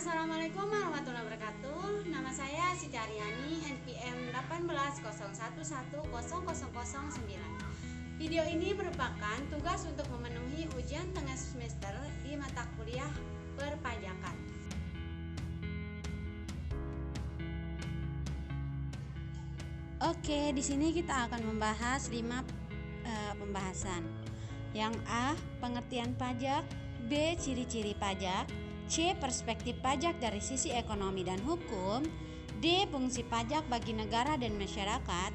Assalamualaikum warahmatullahi wabarakatuh. Nama saya Siti Aryani, NPM 18.01100009. Video ini merupakan tugas untuk memenuhi ujian tengah semester di mata kuliah perpajakan. Oke, di sini kita akan membahas 5 pembahasan. Yang A, pengertian pajak; B, ciri-ciri pajak; C, perspektif pajak dari sisi ekonomi dan hukum; D, fungsi pajak bagi negara dan masyarakat;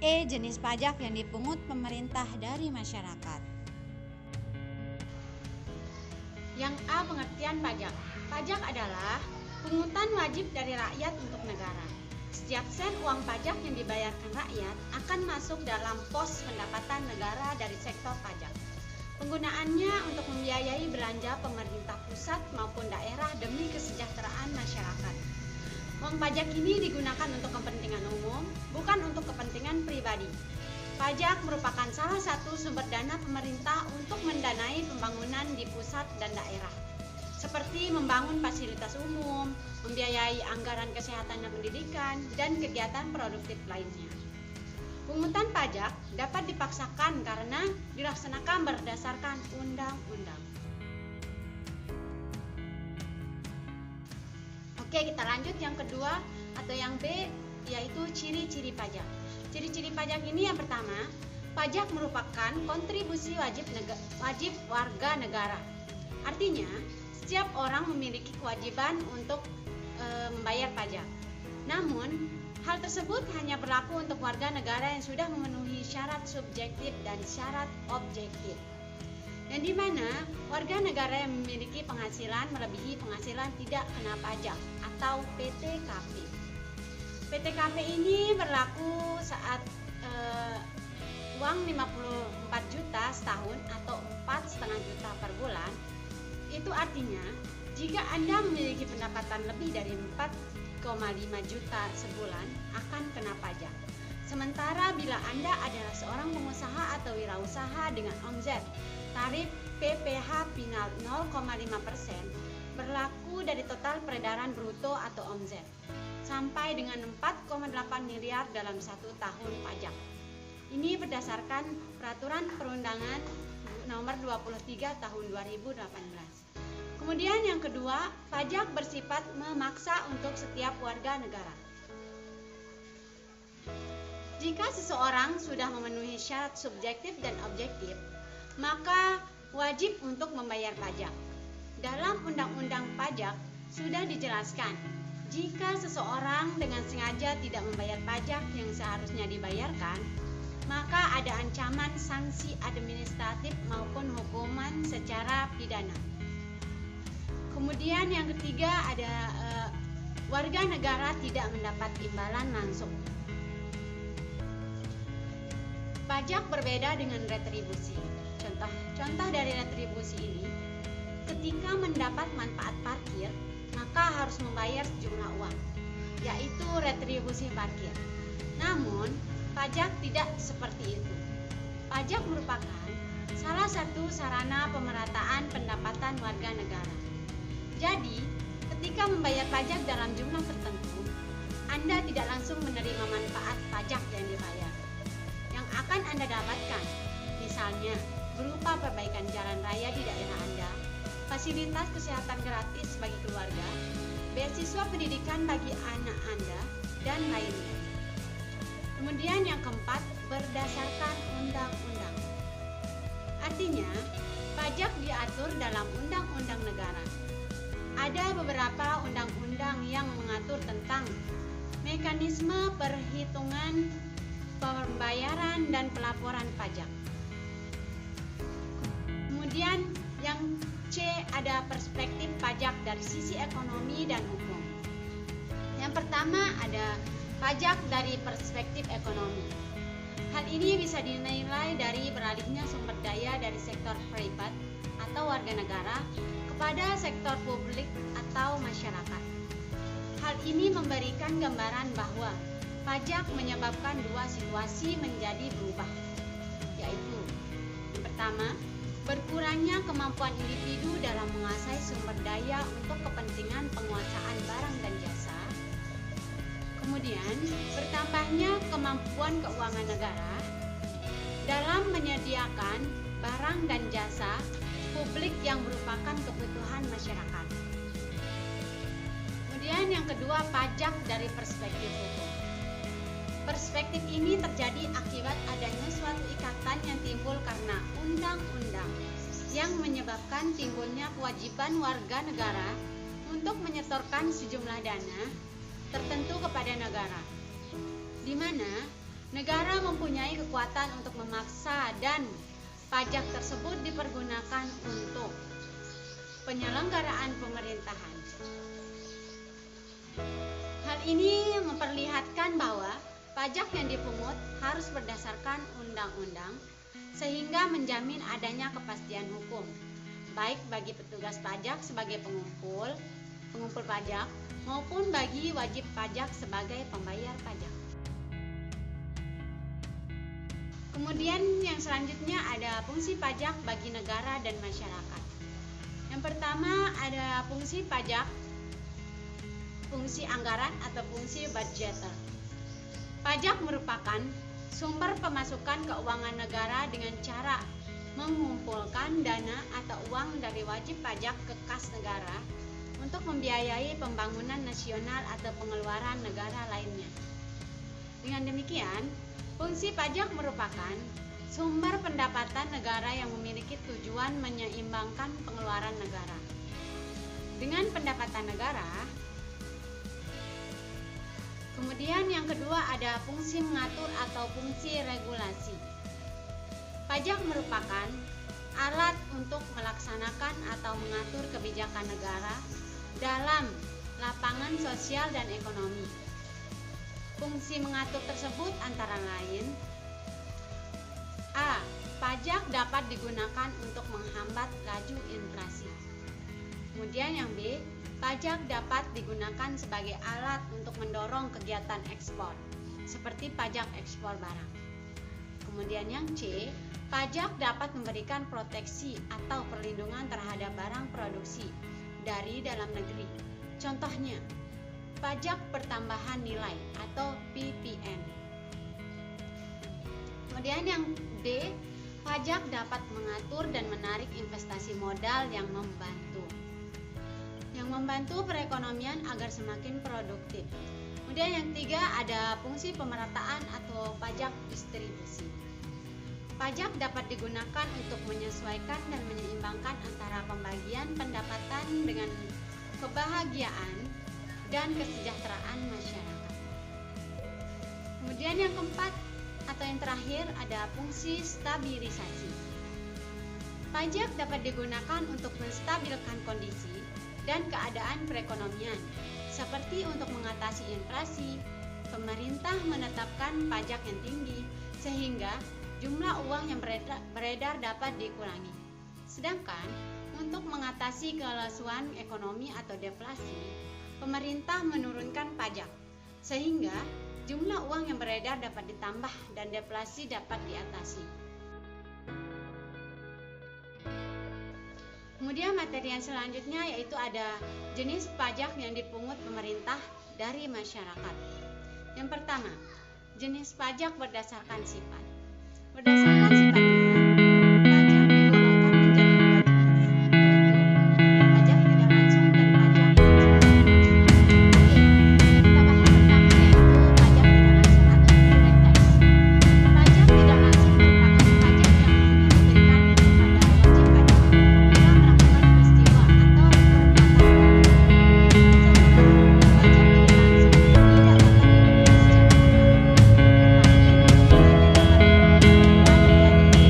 E, jenis pajak yang dipungut pemerintah dari masyarakat. Yang A, pengertian pajak. Pajak adalah pungutan wajib dari rakyat untuk negara. Setiap sen uang pajak yang dibayarkan rakyat akan masuk dalam pos pendapatan negara dari sektor pajak. Penggunaannya untuk membiayai belanja pemerintah pusat maupun daerah demi kesejahteraan masyarakat. Uang pajak ini digunakan untuk kepentingan umum, bukan untuk kepentingan pribadi. Pajak merupakan salah satu sumber dana pemerintah untuk mendanai pembangunan di pusat dan daerah, seperti membangun fasilitas umum, membiayai anggaran kesehatan dan pendidikan, dan kegiatan produktif lainnya. Pungutan pajak dapat dipaksakan karena dilaksanakan berdasarkan undang-undang. Oke, kita lanjut yang kedua atau yang B, yaitu ciri-ciri pajak. Ciri-ciri pajak ini yang pertama, pajak merupakan kontribusi wajib warga negara. Artinya, setiap orang memiliki kewajiban untuk membayar pajak. Namun, hal tersebut hanya berlaku untuk warga negara yang sudah memenuhi syarat subjektif dan syarat objektif. Dan di mana warga negara yang memiliki penghasilan melebihi penghasilan tidak kena pajak atau PTKP. PTKP ini berlaku saat uang 54 juta setahun atau 4,5 juta per bulan. Itu artinya jika Anda memiliki pendapatan lebih dari 4,5 juta sebulan akan kena pajak. Sementara bila Anda adalah seorang pengusaha atau wirausaha dengan omzet, tarif PPh final 0,5% berlaku dari total peredaran bruto atau omzet sampai dengan 4,8 miliar dalam 1 tahun pajak. Ini berdasarkan Peraturan Perundangan Nomor 23 Tahun 2018. Kemudian yang kedua, pajak bersifat memaksa untuk setiap warga negara. Jika seseorang sudah memenuhi syarat subjektif dan objektif, maka wajib untuk membayar pajak. Dalam Undang-Undang Pajak sudah dijelaskan, jika seseorang dengan sengaja tidak membayar pajak yang seharusnya dibayarkan, maka ada ancaman sanksi administratif maupun hukuman secara pidana. Kemudian yang ketiga ada warga negara tidak mendapat imbalan langsung. Pajak berbeda dengan retribusi. Contoh dari retribusi ini, ketika mendapat manfaat parkir, maka harus membayar sejumlah uang, yaitu retribusi parkir. Namun, pajak tidak seperti itu. Pajak merupakan salah satu sarana pemerataan pendapatan warga negara. Jadi, ketika membayar pajak dalam jumlah tertentu, Anda tidak langsung menerima manfaat pajak yang dibayar. Yang akan Anda dapatkan, misalnya berupa perbaikan jalan raya di daerah Anda, fasilitas kesehatan gratis bagi keluarga, beasiswa pendidikan bagi anak Anda, dan lainnya. Kemudian yang keempat, berdasarkan undang-undang. Artinya, pajak diatur dalam undang-undang negara. Ada beberapa undang-undang yang mengatur tentang mekanisme perhitungan, pembayaran, dan pelaporan pajak. Kemudian yang C, ada perspektif pajak dari sisi ekonomi dan hukum. Yang pertama ada pajak dari perspektif ekonomi. Hal ini bisa dinilai dari beralihnya sumber daya dari sektor privat atau warga negara kepada sektor publik atau masyarakat. Hal ini memberikan gambaran bahwa pajak menyebabkan dua situasi menjadi berubah, yaitu yang pertama, berkurangnya kemampuan individu dalam menguasai sumber daya untuk kepentingan penguasaan Kemudian, bertambahnya kemampuan keuangan negara dalam menyediakan barang dan jasa publik yang merupakan kebutuhan masyarakat. Kemudian yang kedua, pajak dari perspektif hukum. Perspektif ini terjadi akibat adanya suatu ikatan yang timbul karena undang-undang yang menyebabkan timbulnya kewajiban warga negara untuk menyetorkan sejumlah dana tertentu kepada negara, di mana negara mempunyai kekuatan untuk memaksa dan pajak tersebut dipergunakan untuk penyelenggaraan pemerintahan. Hal ini memperlihatkan bahwa pajak yang dipungut harus berdasarkan undang-undang sehingga menjamin adanya kepastian hukum, baik bagi petugas pajak sebagai pengumpul pajak maupun bagi wajib pajak sebagai pembayar pajak. Kemudian yang selanjutnya ada fungsi pajak bagi negara dan masyarakat. Yang pertama ada fungsi pajak, fungsi anggaran atau fungsi budgeter. Pajak merupakan sumber pemasukan keuangan negara dengan cara mengumpulkan dana atau uang dari wajib pajak ke kas negara untuk membiayai pembangunan nasional atau pengeluaran negara lainnya. Dengan demikian, fungsi pajak merupakan sumber pendapatan negara yang memiliki tujuan menyeimbangkan pengeluaran negara. Dengan pendapatan negara, kemudian yang kedua ada fungsi mengatur atau fungsi regulasi. Pajak merupakan alat untuk melaksanakan atau mengatur kebijakan negara dalam lapangan sosial dan ekonomi. Fungsi mengatur tersebut antara lain: A. Pajak dapat digunakan untuk menghambat laju inflasi. Kemudian yang B, pajak dapat digunakan sebagai alat untuk mendorong kegiatan ekspor, seperti pajak ekspor barang. Kemudian yang C, pajak dapat memberikan proteksi atau perlindungan terhadap barang produksi dari dalam negeri. Contohnya, pajak pertambahan nilai atau PPN. Kemudian yang D, pajak dapat mengatur dan menarik investasi modal yang membantu perekonomian agar semakin produktif. Kemudian yang tiga ada fungsi pemerataan atau pajak distribusi. Pajak dapat digunakan untuk menyesuaikan dan menyeimbangkan antara pembagian pendapatan dengan kebahagiaan dan kesejahteraan masyarakat. Kemudian yang keempat atau yang terakhir ada fungsi stabilisasi. Pajak dapat digunakan untuk menstabilkan kondisi dan keadaan perekonomian, seperti untuk mengatasi inflasi. Pemerintah menetapkan pajak yang tinggi sehingga jumlah uang yang beredar dapat dikurangi. Sedangkan untuk mengatasi kelesuan ekonomi atau deflasi, pemerintah menurunkan pajak sehingga jumlah uang yang beredar dapat ditambah dan deflasi dapat diatasi. Kemudian materi yang selanjutnya yaitu ada jenis pajak yang dipungut pemerintah dari masyarakat. Yang pertama, jenis pajak berdasarkan sifat. Berdasarkan sifatnya, pajak digolongkan menjadi dua jenis, yaitu pajak tidak langsung dan pajak langsung. Tambahan pertama yaitu pajak tidak langsung atau indirect tax. Pajak tidak langsung merupakan pajak yang hanya diberikan kepada wajib pajak yang melakukan peristiwa atau perbuatan pajak. Sedangkan pajak tidak langsung tidak dapat diberi secara bertahap, tetapi hanya dapat diberi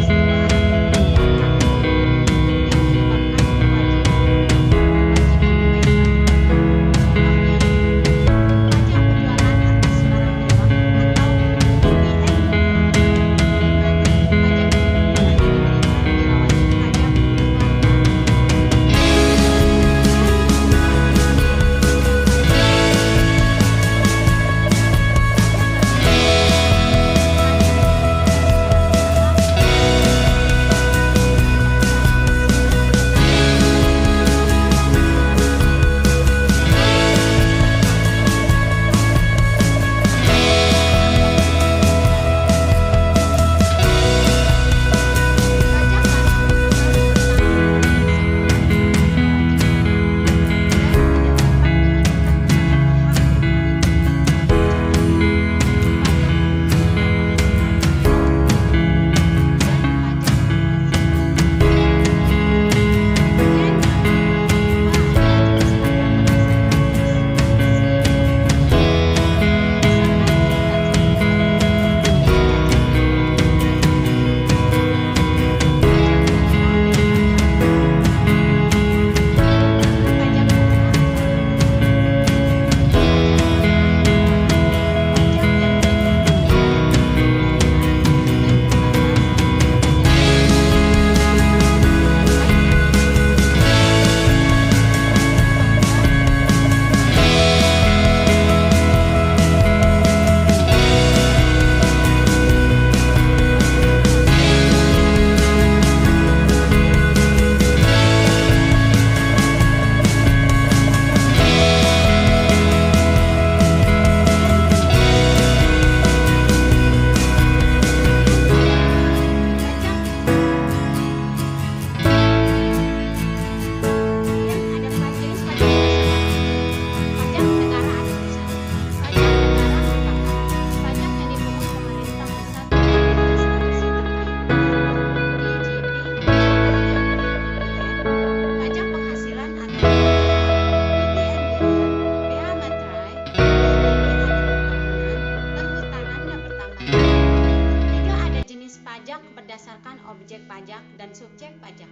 pajak dan subjek pajak.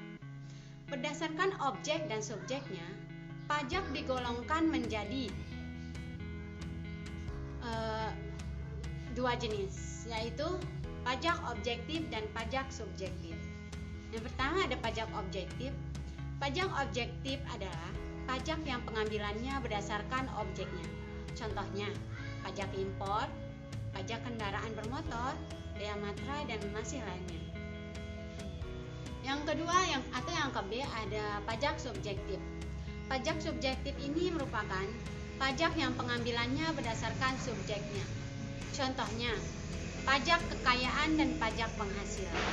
Berdasarkan objek dan subjeknya, pajak digolongkan menjadi dua jenis, yaitu pajak objektif dan pajak subjektif. Yang pertama ada pajak objektif. Pajak objektif adalah pajak yang pengambilannya berdasarkan objeknya. Contohnya, pajak impor, pajak kendaraan bermotor, bea materai, dan masih lainnya. Yang kedua yang ke B ada pajak subjektif. Pajak subjektif ini merupakan pajak yang pengambilannya berdasarkan subjeknya. Contohnya, pajak kekayaan dan pajak penghasilan.